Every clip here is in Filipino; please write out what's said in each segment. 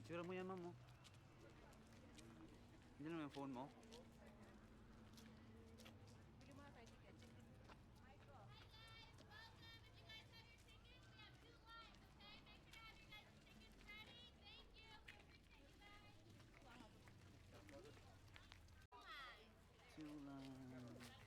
Picture mo yan, ma'am, oh. Hindi naman yung phone mo. Bili mo na tayo ticket. Michael. Hi guys, welcome. If you guys have your tickets, we have 2 lines, okay? Make sure to have your guys' tickets ready. Thank you. We appreciate you guys. Two lines. Welcome guys.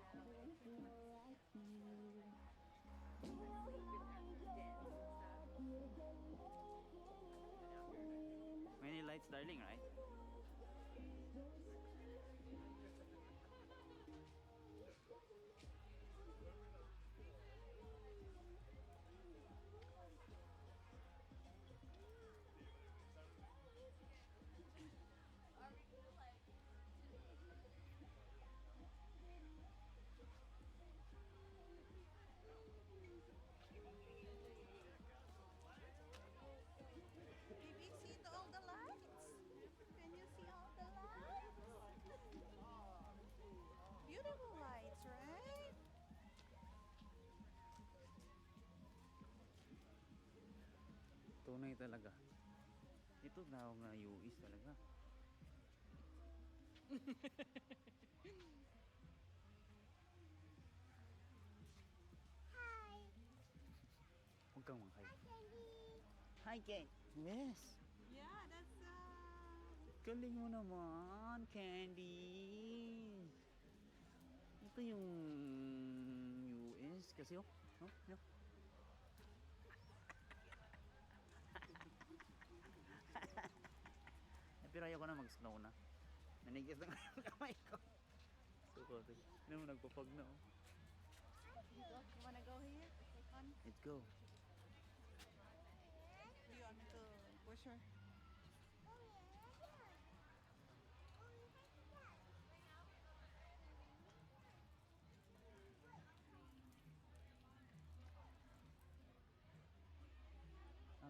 Welcome, welcome. That's neat. Many lights, darling, right? Baby, see all the lights? Can you see all the lights? Beautiful lights, right? Tunay talaga. Ito daw nga US talaga. Hi. Huwag kang manghay. Candy. Hi, Ken. Yes. Yeah, that's Galing mo naman, Candy. Ito yung US kasi, oh. No? No? Pero ayoko na mag-snow na. Nanigis na nga yung kamay ko. So, ano mo, nagpapag na, oh. you wanna go here? On? Let's go. Do you want me to push her?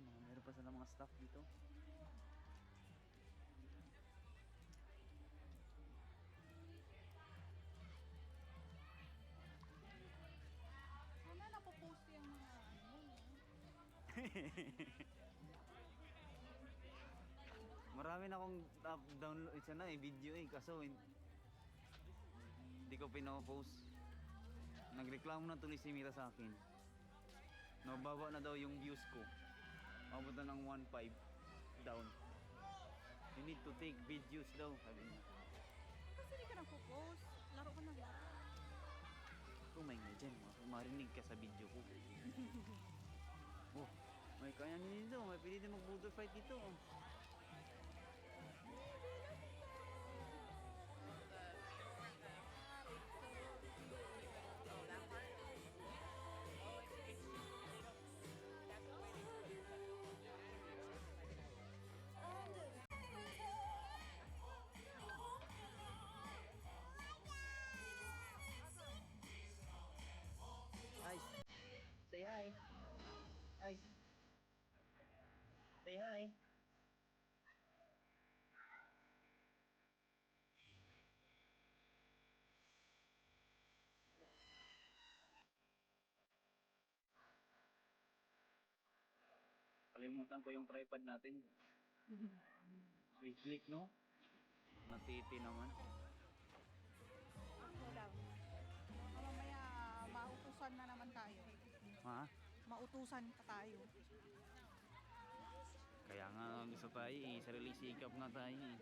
Meron pa sila mga staff dito. Wala na po post yung mga Marami na akong download isa na video kaso hindi ko pinopost. Nagreklamo na tuloy si Mira sa akin. Nababa na daw yung views ko. Mabot na ng 1.5 down. You need to take videos daw, sabi niya. Kasi hindi ka nagpo-post. Laro ka na laro. Kung may nga dyan, marinig ka sa video ko. Oh, may kaya nyo dito. May pwede din mag-boulder fight dito. Ice. Say hi. Ice. Say hi. Kalimutan ko yung tripod natin. Click, no? Natiti naman. Slow down. Baka mamaya mautusan na naman tayo. Ha? Mautusan pa tayo. Kaya nga gusto tayo sariling sikap nga tayo No.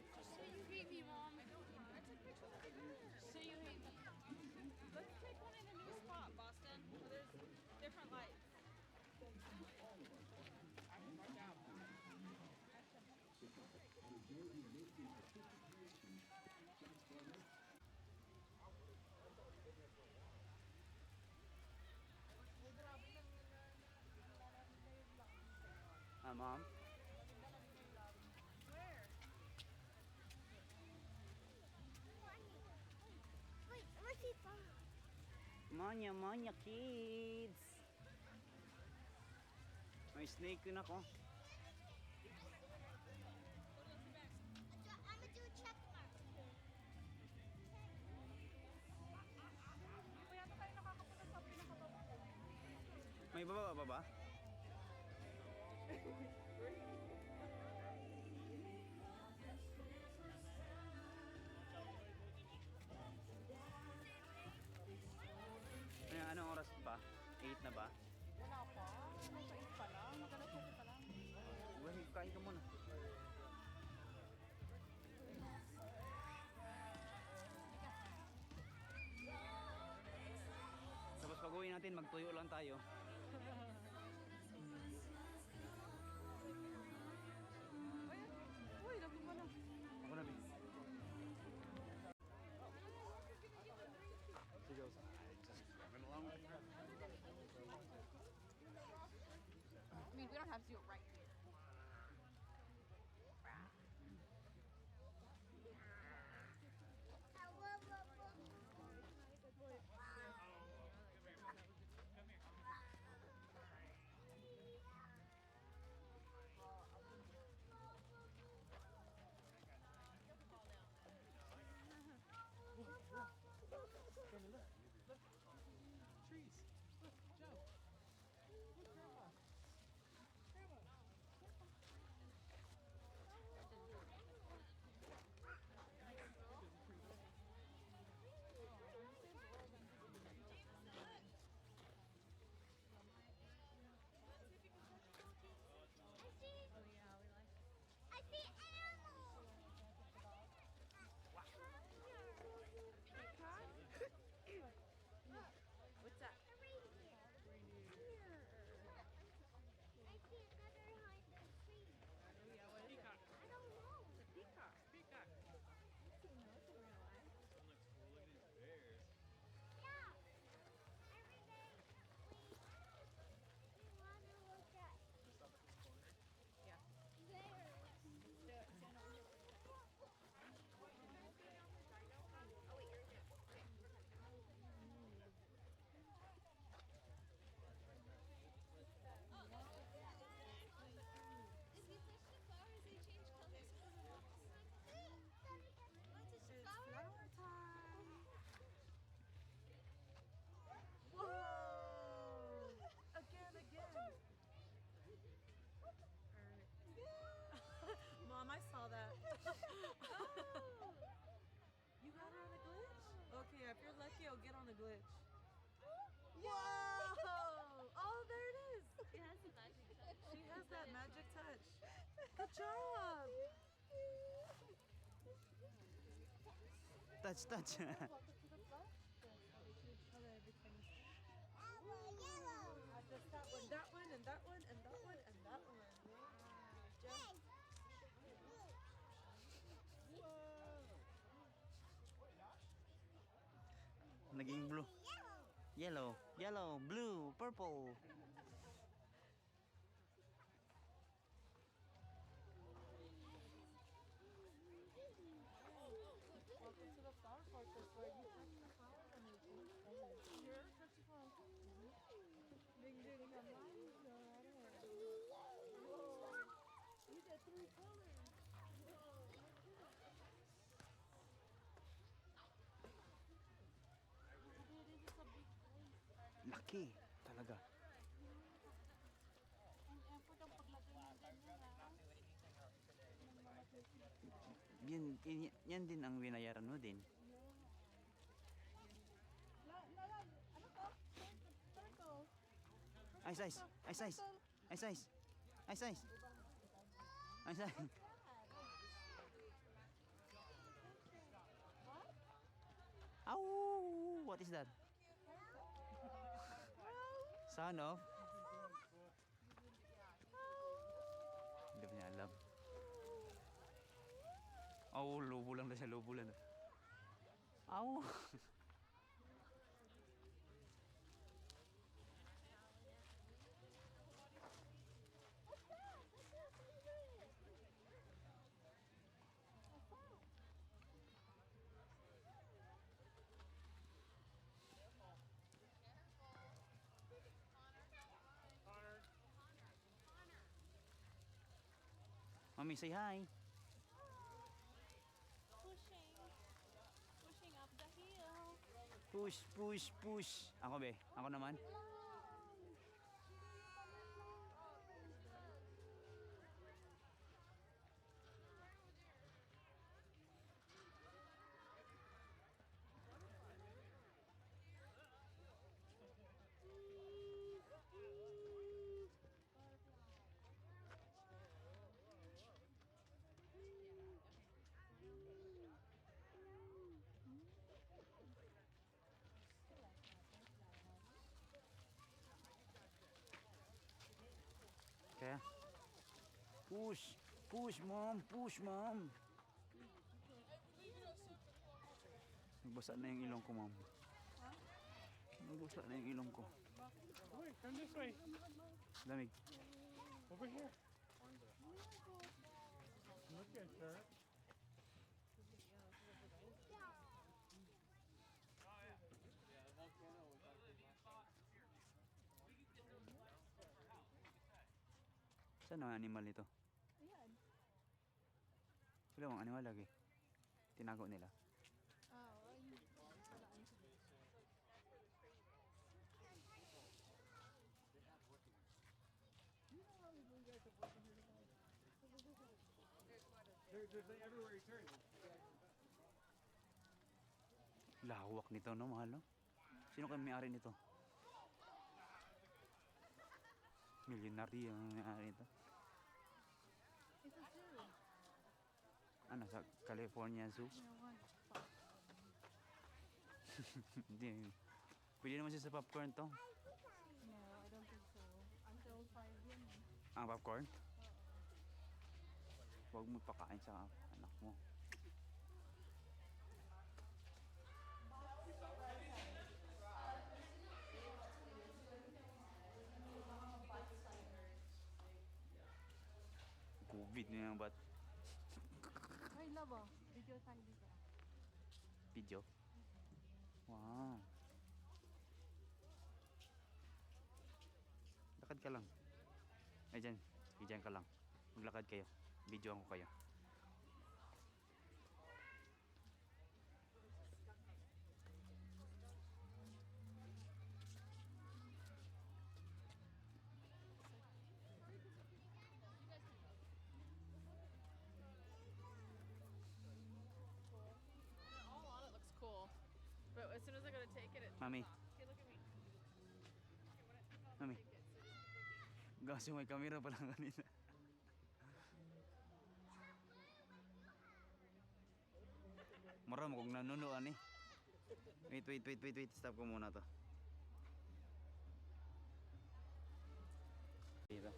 Just say you hate me, Mom. I took pictures of it. Just say you hate me. Let's take one in a new spot, Boston, where there's different lights. Mom? Where? Wait, let's see phone. Manya kids. May snake yun ako. I'ma do a check mark. May bababa ba ba? Ay, anong oras pa? 8 na ba? Wala pa. Nasa 8 pa lang. Maganda 7 pa lang. Well, kain ka muna. Tapos pag uwi natin, magtuyo lang tayo. Uy, labi mo na. Ako na, Bin. Sige, Osa. I mean, we don't have to do it right here. I see animals. What's that? I see another behind the tree. Peacock. I don't know. It's a peacock. Peacock. Yeah. Every day we want to look at Yeah. there. If you touch the flowers, they change colors. It's flower time. Whoa! Again. Mom, I saw that. You got her on a glitch? Okay, if you're lucky, I'll get on the glitch. Whoa! Oh, there it is. It has a magic touch. She has that magic touch. Good job. Touch. Yellow. Just that one, that one, and that one, and that one, and that one. Just Naging blue. Yellow. Yellow, blue, purple. welcome to the flower fortress where you touch the flower and they change colors. Here, touch the flower. Ding ding dong. You got 3 colors. Laki talaga. Yan din ang binayaran mo din. Ice. Ow! What is that? Son of? Hindi pa niya alam. Oh, lobo lang na siya, lobo lang. Ow! Mami, say hi. Pushing up the hill. Push, push, push. Ako be, ako naman. Kaya, push, push mom, push mom. Nagbasa na yung ilong ko, mom. Nagbasa na yung ilong ko. Wait, come this way. Lamig. Over here. Look at her. Saan ang animal nito? Ayan. Wala ang animal lagi. Tinago nila. Ayun. There's everywhere you turn. Lawak nito, no, mahal, no? Sino kayo may-ari nito? Milyonaryo ang may-ari nito. It's a zoo. Ano, sa California Zoo? Ewan. Hindi. Pwede naman siya sa popcorn to. No, I don't think so. Until 5 yun. Ang popcorn? Huwag mo pakain sa anak mo. COVID na yan, ba't Ay, labo. Video tayo dito. video? Wow. Lakad ka lang. Ay, dyan. Dyan ka lang. Maglakad kayo. Videoan ko kayo. All on it looks cool. But as soon as I go to take it, Mami, hey, look at me. mami. Gawas yung may camera pa lang kanina. Mara mo kung nanunuan eh. Wait. Stop ko muna to. Dito.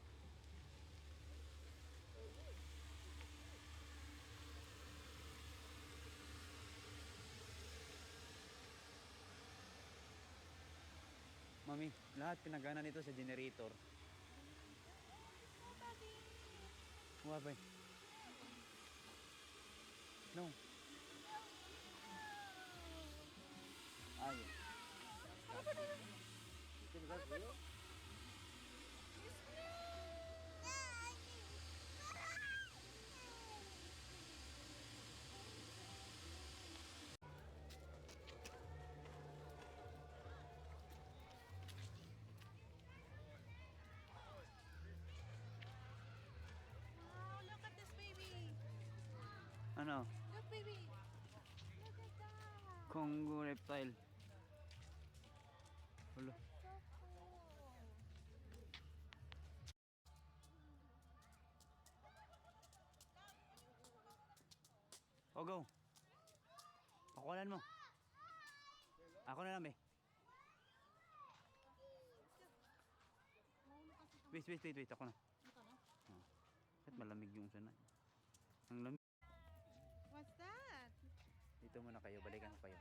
Mami, lahat pinagana nito sa generator. What ba? No. Ay. Wow, look at this baby. Ano? Look, baby. Look at that. Congo reptile. Ulo. So cool. O go. Pakulan mo. Ako na lang eh. Wait. Ako na. Oh. Bakit malamig yung sana? Ang lamig. What's that? Dito muna kayo. Balikan ko kayo.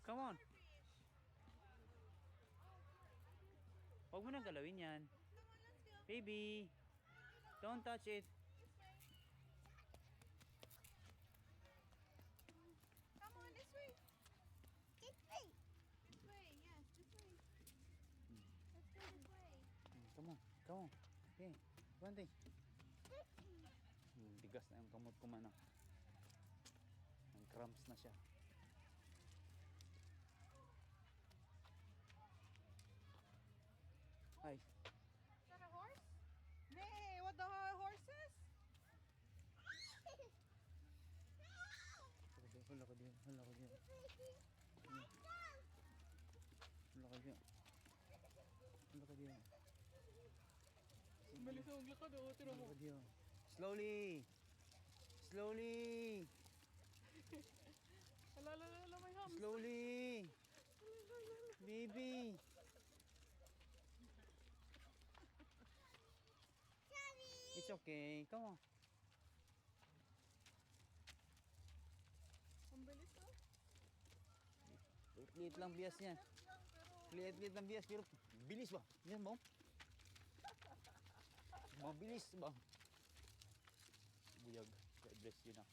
Come on. Huwag mo nang galawin yan. Baby. Don't touch it. Come on, this way. Come on. Okay. Bante. Bigas na yung kamot ko man. Ang cramps na siya. Ay. Is that a horse? Nay, what the horses? Hala ka diyan. Hala ka diyan. Hala ka diyan. Hala ka diyan. Bilis ang lakad, oh. Tira mo. Hala ka diyan. Slowly. Slowly. Ala, may hams. Slowly. Baby. It's okay. Come on. Ang bilis, oh. Liit lang bias niya. Liit lang bias pero bilis ba? Yan ba? Mabilis ba? Buyag. God bless you na.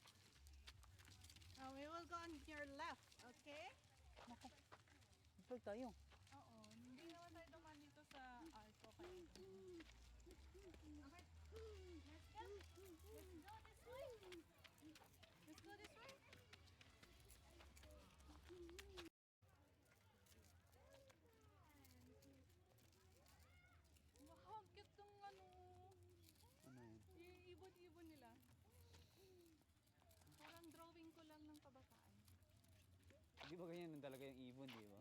We will go on your left, okay? Ipag tayo. Oo, hindi naman tayo dumaan dito sa Arco kayo. Okay. Let's go. Let's go this way. Let's go this way. Wow, ang cute tong ano. Ano yan? Yung ibon-ibon nila. Parang drawing ko lang ng kabataan. Di ba ganyan talaga yung ibon, di ba?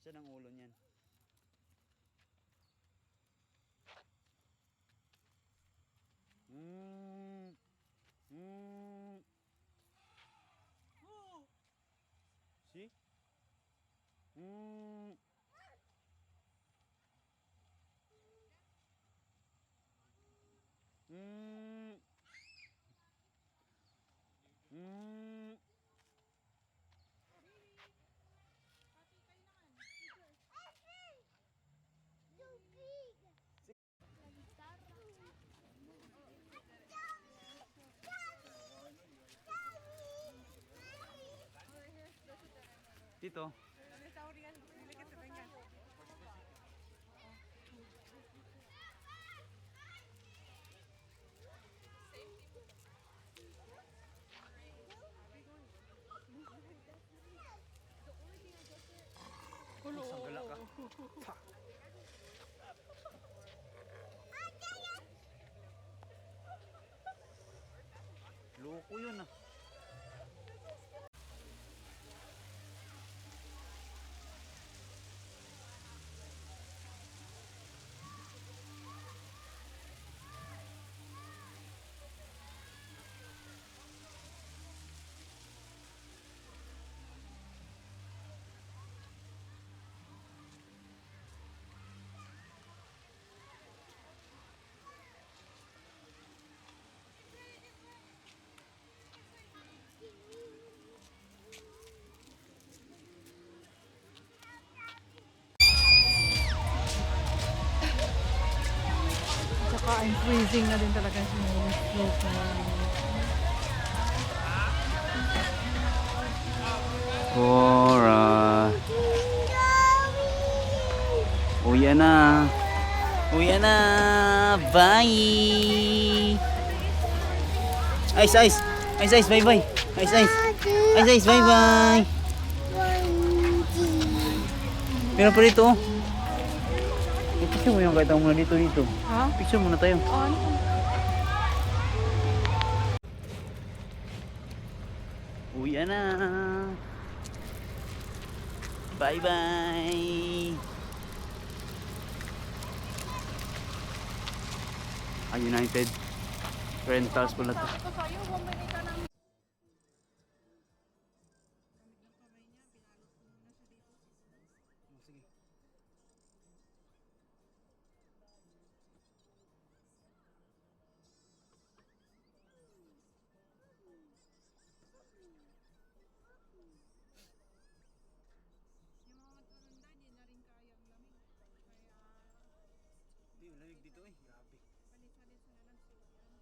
Siya ng ulo niyan. See? Dito. Sanggala ka. Pa. Loko yun ah. Tsaka I'm freezing na din talaga sa slope na yan. Alright. Uwi na. Uwi na. Bye. Ice, ice. Ice, ice. Bye, bye. Ice, ice. Ice, ice. Bye, bye. Meron pa dito. Picture mo yung kahit muna dito. Ha? Picture muna tayo. Ano? Uwi na. Bye, bye. United Rentals pala to. Ito sa'yo, bumili ka ng... Sige. Yung mga matatanda, di na rin kaya ang lamig. Kaya, Hindi, lamig dito eh. Grabe. palit-palit na lang suot yan.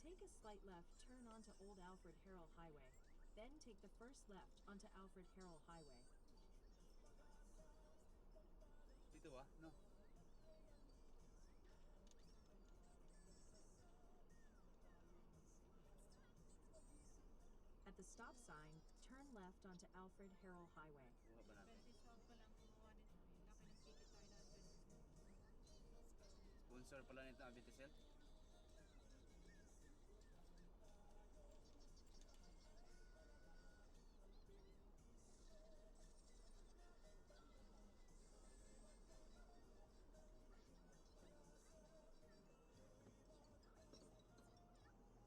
Take a slight left, turn onto Old Alfred Harrell Highway. Then take the first left onto Alfred Harrell Highway. stop sign, turn left onto Alfred Harrell Highway. Kuha ba natin? 20 swag pa lang kumuha din. Napinagkikit tayo ng 20 swag. Sponsor pala nito, Abiticel.